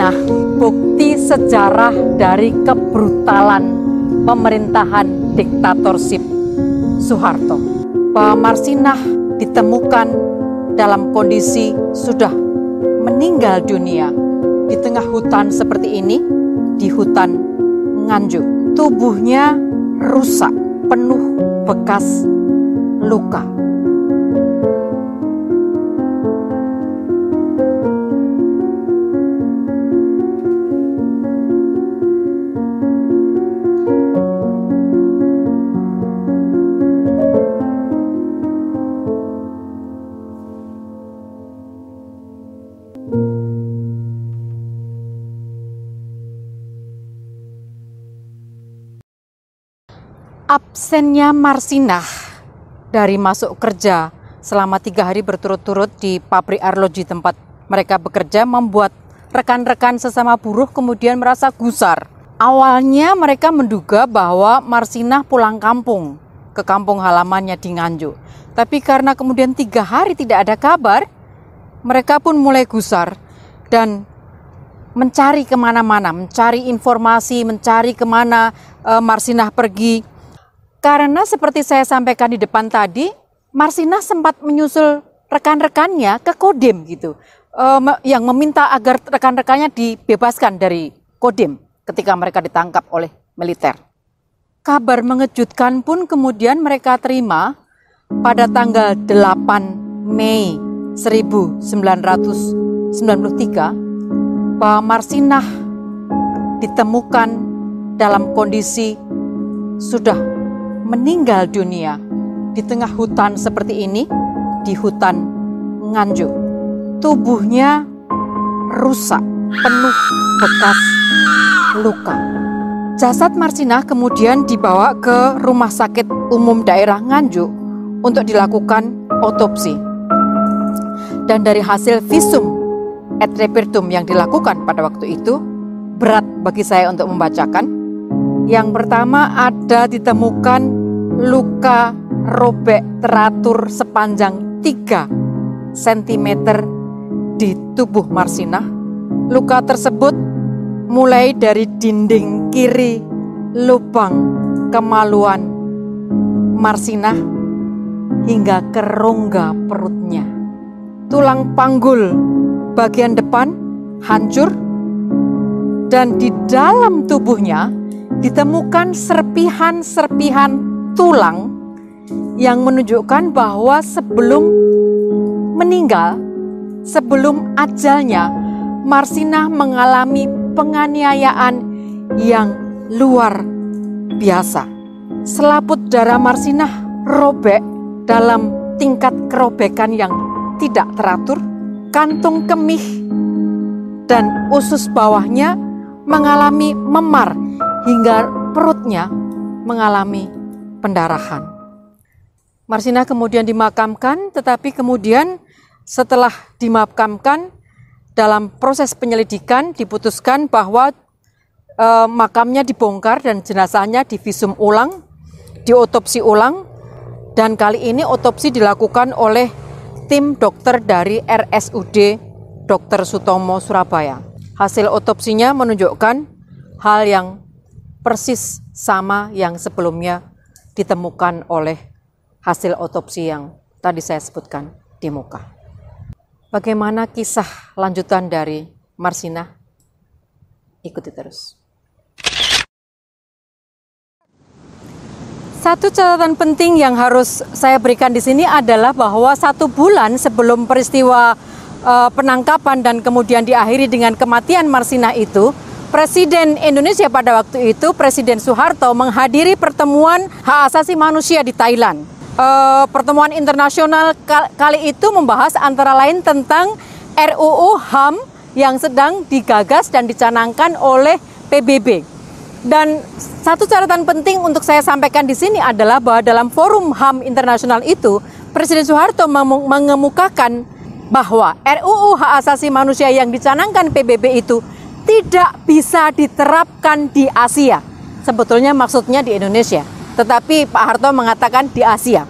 Marsinah, bukti sejarah dari kebrutalan pemerintahan diktatorship Soeharto. Pak Marsinah ditemukan dalam kondisi sudah meninggal dunia di tengah hutan seperti ini, di hutan Nganjuk. Tubuhnya rusak, penuh bekas luka. Absennya Marsinah dari masuk kerja selama 3 hari berturut-turut di pabrik arloji tempat mereka bekerja membuat rekan-rekan sesama buruh kemudian merasa gusar. Awalnya mereka menduga bahwa Marsinah pulang kampung ke kampung halamannya di Nganjuk. Tapi karena kemudian 3 hari tidak ada kabar, mereka pun mulai gusar dan mencari kemana-mana, mencari informasi, mencari kemana Marsinah pergi. Karena seperti saya sampaikan di depan tadi, Marsinah sempat menyusul rekan-rekannya ke Kodim gitu, yang meminta agar rekan-rekannya dibebaskan dari Kodim ketika mereka ditangkap oleh militer. Kabar mengejutkan pun kemudian mereka terima pada tanggal 8 Mei 1993, bahwa Marsinah ditemukan dalam kondisi sudah meninggal dunia di tengah hutan seperti ini, di hutan Nganjuk. Tubuhnya rusak, penuh bekas luka. Jasad Marsinah kemudian dibawa ke Rumah Sakit Umum Daerah Nganjuk untuk dilakukan otopsi. Dan dari hasil visum et repertum yang dilakukan pada waktu itu, berat bagi saya untuk membacakan. Yang pertama, ada ditemukan luka robek teratur sepanjang 3 cm di tubuh Marsinah. Luka tersebut mulai dari dinding kiri lubang kemaluan Marsinah hingga ke rongga perutnya. Tulang panggul bagian depan hancur dan di dalam tubuhnya ditemukan serpihan-serpihan tulang yang menunjukkan bahwa sebelum meninggal, sebelum ajalnya, Marsinah mengalami penganiayaan yang luar biasa. Selaput darah Marsinah robek dalam tingkat kerobekan yang tidak teratur, kantung kemih dan usus bawahnya mengalami memar hingga perutnya mengalami pendarahan. Marsinah kemudian dimakamkan, tetapi kemudian setelah dimakamkan dalam proses penyelidikan diputuskan bahwa makamnya dibongkar dan jenazahnya divisum ulang, diotopsi ulang, dan kali ini otopsi dilakukan oleh tim dokter dari RSUD Dr. Sutomo Surabaya. Hasil otopsinya menunjukkan hal yang persis sama yang sebelumnya ditemukan oleh hasil otopsi yang tadi saya sebutkan di muka. Bagaimana kisah lanjutan dari Marsinah? Ikuti terus. Satu catatan penting yang harus saya berikan di sini adalah bahwa 1 bulan sebelum peristiwa penangkapan dan kemudian diakhiri dengan kematian Marsinah itu, Presiden Indonesia pada waktu itu, Presiden Soeharto, menghadiri pertemuan hak asasi manusia di Thailand. Pertemuan internasional kali itu membahas antara lain tentang RUU HAM yang sedang digagas dan dicanangkan oleh PBB. Dan satu catatan penting untuk saya sampaikan di sini adalah bahwa dalam forum HAM internasional itu, Presiden Soeharto mengemukakan bahwa RUU hak asasi manusia yang dicanangkan PBB itu tidak bisa diterapkan di Asia. Sebetulnya maksudnya di Indonesia, tetapi Pak Harto mengatakan di Asia.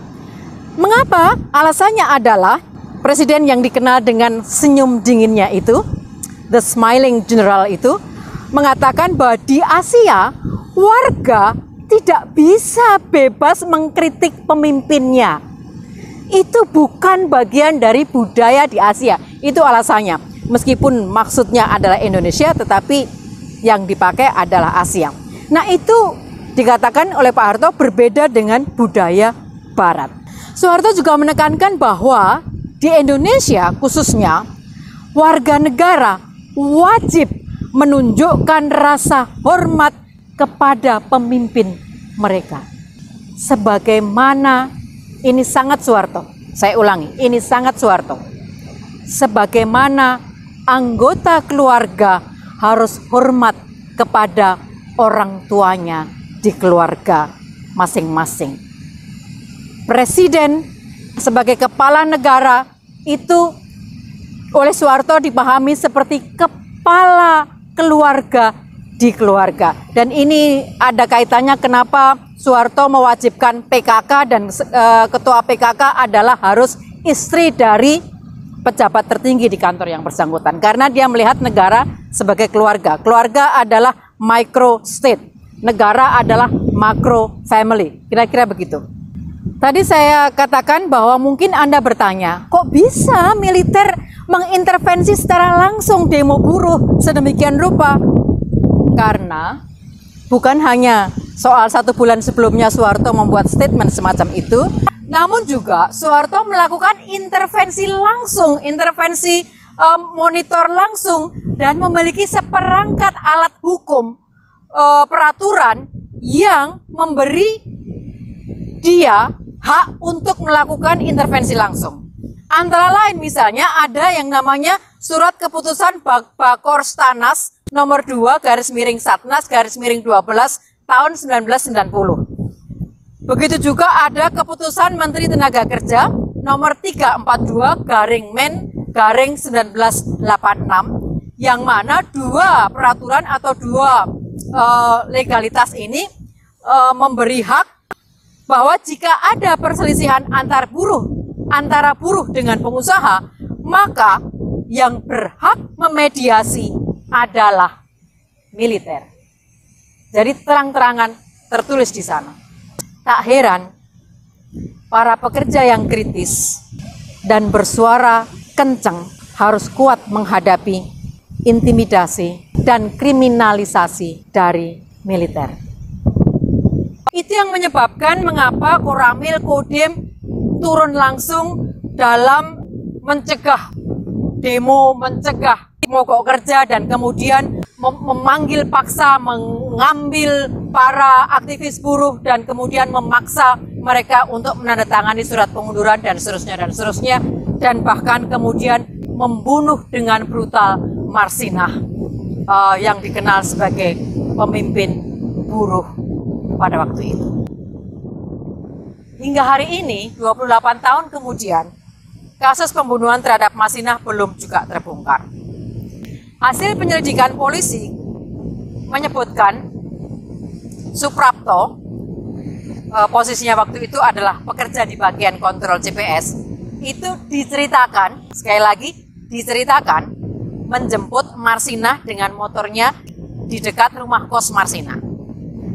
Mengapa? Alasannya adalah Presiden yang dikenal dengan senyum dinginnya itu The Smiling General itu mengatakan bahwa di Asia warga tidak bisa bebas mengkritik pemimpinnya. Itu bukan bagian dari budaya di Asia. Itu alasannya. Meskipun maksudnya adalah Indonesia, tetapi yang dipakai adalah Asia. Nah, itu dikatakan oleh Pak Harto berbeda dengan budaya Barat. Soeharto juga menekankan bahwa di Indonesia khususnya warga negara wajib menunjukkan rasa hormat kepada pemimpin mereka. Sebagaimana, ini sangat Soeharto, saya ulangi, ini sangat Soeharto. Sebagaimana anggota keluarga harus hormat kepada orang tuanya di keluarga masing-masing. Presiden sebagai kepala negara itu oleh Soeharto dipahami seperti kepala keluarga di keluarga. Dan ini ada kaitannya kenapa Soeharto mewajibkan PKK dan ketua PKK adalah harus istri dari pejabat tertinggi di kantor yang bersangkutan. Karena dia melihat negara sebagai keluarga. Keluarga adalah micro state. Negara adalah macro family. Kira-kira begitu. Tadi saya katakan bahwa mungkin Anda bertanya, kok bisa militer mengintervensi secara langsung demo buruh sedemikian rupa? Karena bukan hanya soal 1 bulan sebelumnya Soeharto membuat statement semacam itu, namun juga Soeharto melakukan intervensi langsung, intervensi monitor langsung, dan memiliki seperangkat alat hukum, peraturan yang memberi dia hak untuk melakukan intervensi langsung. Antara lain misalnya ada yang namanya Surat Keputusan Bakorstanas nomor 2/Satnas/12 tahun 1990. Begitu juga ada Keputusan Menteri Tenaga Kerja nomor 342/Men/1986 yang mana dua peraturan atau dua legalitas ini memberi hak bahwa jika ada perselisihan antara buruh dengan pengusaha, maka yang berhak memediasi adalah militer. Jadi terang-terangan tertulis di sana. Tak heran para pekerja yang kritis dan bersuara kencang harus kuat menghadapi intimidasi dan kriminalisasi dari militer. Itu yang menyebabkan mengapa Koramil Kodim turun langsung dalam mencegah demo, mencegah mogok kerja, dan kemudian memanggil paksa, mengambil para aktivis buruh, dan kemudian memaksa mereka untuk menandatangani surat pengunduran dan seterusnya, dan bahkan kemudian membunuh dengan brutal Marsinah yang dikenal sebagai pemimpin buruh pada waktu itu. Hingga hari ini, 28 tahun kemudian, kasus pembunuhan terhadap Marsinah belum juga terbongkar. Hasil penyelidikan polisi menyebutkan Suprapto, posisinya waktu itu adalah pekerja di bagian kontrol CPS, itu diceritakan, sekali lagi diceritakan, menjemput Marsinah dengan motornya di dekat rumah kos Marsinah.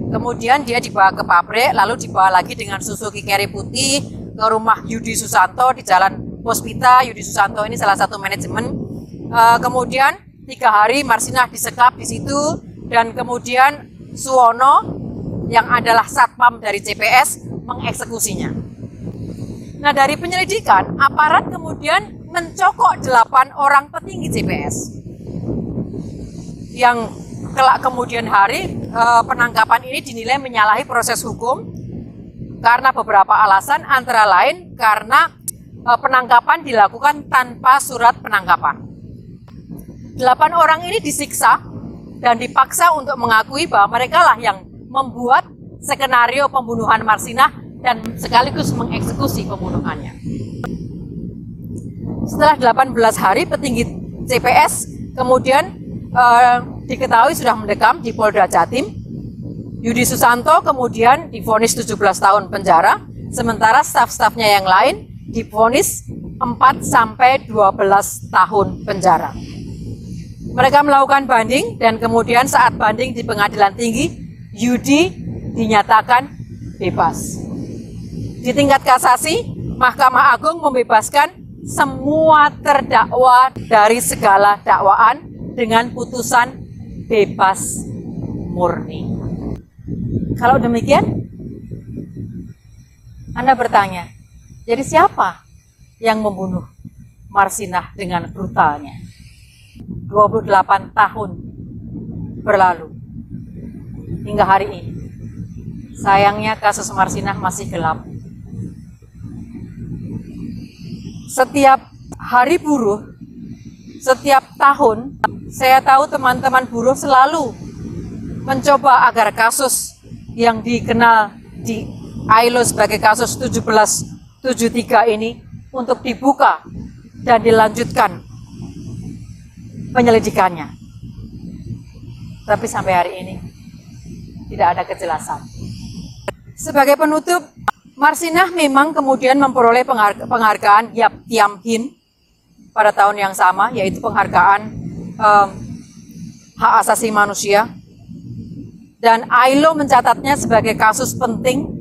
Kemudian dia dibawa ke pabrik, lalu dibawa lagi dengan Suzuki Carry putih ke rumah Yudi Susanto di Jalan Puspita. Yudi Susanto ini salah satu manajemen. Kemudian 3 hari Marsinah disekap di situ, dan kemudian Suwono yang adalah satpam dari CPS mengeksekusinya. Nah, dari penyelidikan, aparat kemudian mencokok 8 orang petinggi CPS yang kelak kemudian hari penangkapan ini dinilai menyalahi proses hukum karena beberapa alasan, antara lain karena penangkapan dilakukan tanpa surat penangkapan. 8 orang ini disiksa dan dipaksa untuk mengakui bahwa mereka lah yang membuat skenario pembunuhan Marsinah dan sekaligus mengeksekusi pembunuhannya. Setelah 18 hari petinggi CPS kemudian diketahui sudah mendekam di Polda Jatim. Yudi Susanto kemudian divonis 17 tahun penjara, sementara staf-stafnya yang lain divonis 4-12 tahun penjara. Mereka melakukan banding dan kemudian saat banding di pengadilan tinggi, Yudi dinyatakan bebas. Di tingkat kasasi, Mahkamah Agung membebaskan semua terdakwa dari segala dakwaan dengan putusan bebas murni. Kalau demikian, Anda bertanya, jadi siapa yang membunuh Marsinah dengan brutalnya? 28 tahun berlalu hingga hari ini. Sayangnya kasus Marsinah masih gelap. Setiap hari buruh, setiap tahun, saya tahu teman-teman buruh selalu mencoba agar kasus yang dikenal di ILO sebagai kasus 1773 ini untuk dibuka dan dilanjutkan penyelidikannya. Tapi sampai hari ini tidak ada kejelasan. Sebagai penutup, Marsinah memang kemudian memperoleh penghargaan Yap Thiam Hien pada tahun yang sama, yaitu penghargaan hak asasi manusia. Dan ILO mencatatnya sebagai kasus penting,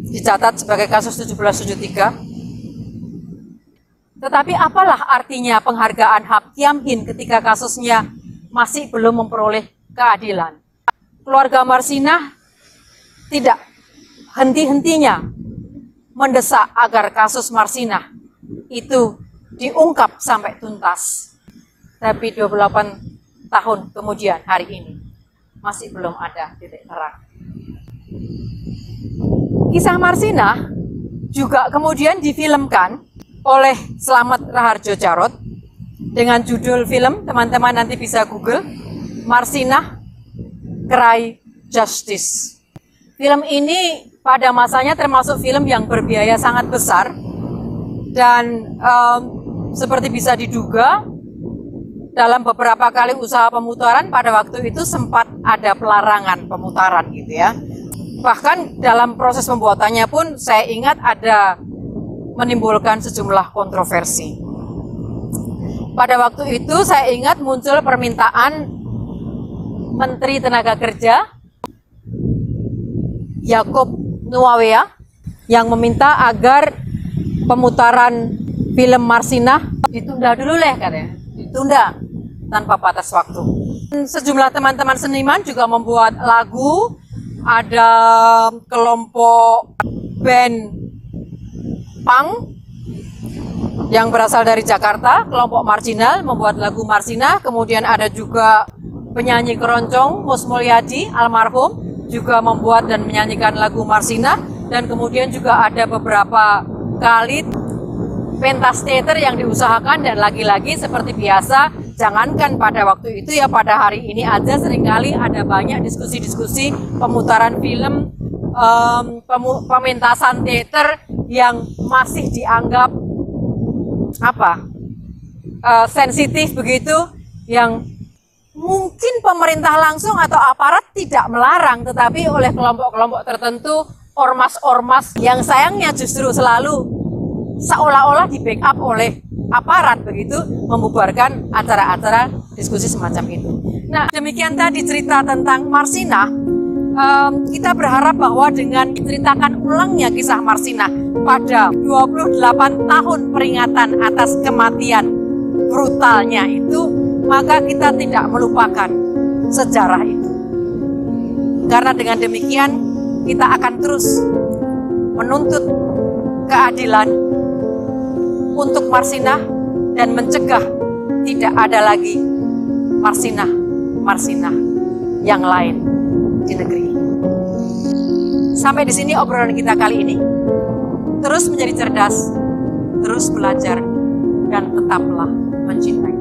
dicatat sebagai kasus 1773. Tetapi apalah artinya penghargaan Yap Thiam Hien ketika kasusnya masih belum memperoleh keadilan? Keluarga Marsinah tidak henti-hentinya mendesak agar kasus Marsinah itu diungkap sampai tuntas. Tapi 28 tahun kemudian hari ini masih belum ada titik terang. Kisah Marsinah juga kemudian difilmkan oleh Slamet Raharjo Djarot dengan judul film, teman-teman nanti bisa Google, Marsinah Cry Justice. Film ini pada masanya termasuk film yang berbiaya sangat besar dan seperti bisa diduga dalam beberapa kali usaha pemutaran pada waktu itu sempat ada pelarangan pemutaran gitu ya. Bahkan dalam proses pembuatannya pun saya ingat ada menimbulkan sejumlah kontroversi. Pada waktu itu saya ingat muncul permintaan Menteri Tenaga Kerja Jacob Nuawea yang meminta agar pemutaran film Marsinah ditunda dulu katanya, ditunda tanpa batas waktu. Sejumlah teman-teman seniman juga membuat lagu, ada kelompok band punk yang berasal dari Jakarta, kelompok marginal membuat lagu Marsinah, kemudian ada juga penyanyi keroncong Mus Mulyadi almarhum juga membuat dan menyanyikan lagu Marsinah, dan kemudian juga ada beberapa kali pentas teater yang diusahakan, dan lagi-lagi seperti biasa, jangankan pada waktu itu ya, pada hari ini aja seringkali ada banyak diskusi-diskusi pemutaran film, pementasan teater yang masih dianggap sensitif begitu, yang mungkin pemerintah langsung atau aparat tidak melarang, tetapi oleh kelompok-kelompok tertentu, ormas-ormas yang sayangnya justru selalu seolah-olah di backup oleh aparat begitu, membubarkan acara-acara diskusi semacam itu. Nah, demikian tadi cerita tentang Marsinah. Kita berharap bahwa dengan diceritakan ulangnya kisah Marsinah pada 28 tahun peringatan atas kematian brutalnya itu, maka kita tidak melupakan sejarah itu. Karena dengan demikian kita akan terus menuntut keadilan untuk Marsinah dan mencegah tidak ada lagi Marsinah yang lain di negeri ini. Sampai di sini obrolan kita kali ini. Terus menjadi cerdas, terus belajar, dan tetaplah mencintai.